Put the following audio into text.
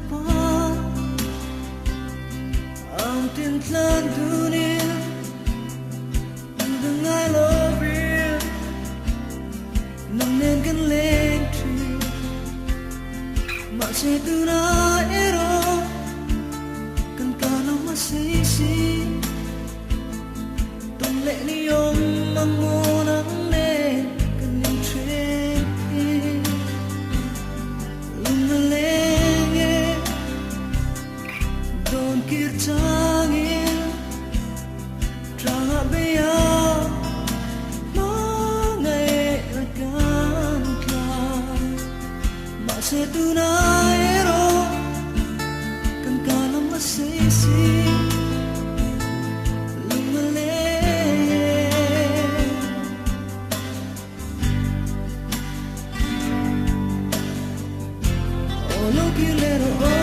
pa ang tintlan dunia hanggang I love you nang nên gần lên trời mà sẽ từ na ero cần cả lòng mà xí tuần lệ ni ôm mang mô nắng nên cần những chuyện lưng lên don kirtangin traha beya mangai akan ka mase tunaero kan kalam masisi lumale oh look you little